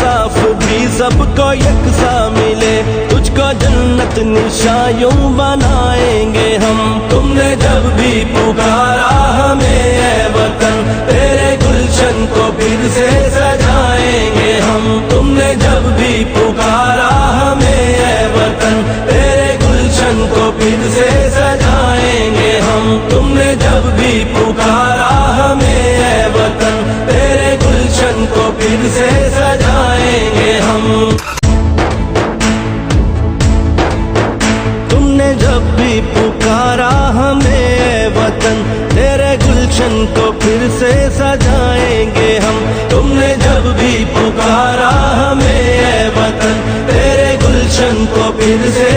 इंसाफ भी सबको यकसा मिले, तुझको जन्नत निशायों बनाएंगे हम। तुमने जब भी पुकारा हमें ऐ वतन, तेरे गुलशन को फिर से सजाएंगे हम। तुमने जब भी पुकारा हमें ऐ वतन, तेरे गुलशन को फिर से सजाएंगे हम। तुमने जब भी पुकारा हमें ऐ वतन, तेरे गुलशन को फिर से सजाएंगे हम। तुमने जब भी पुकारा हमें ऐ वतन, तेरे गुलशन को फिर से सजाएंगे हम। तुमने जब भी पुकारा हमें ऐ वतन, तेरे गुलशन को फिर से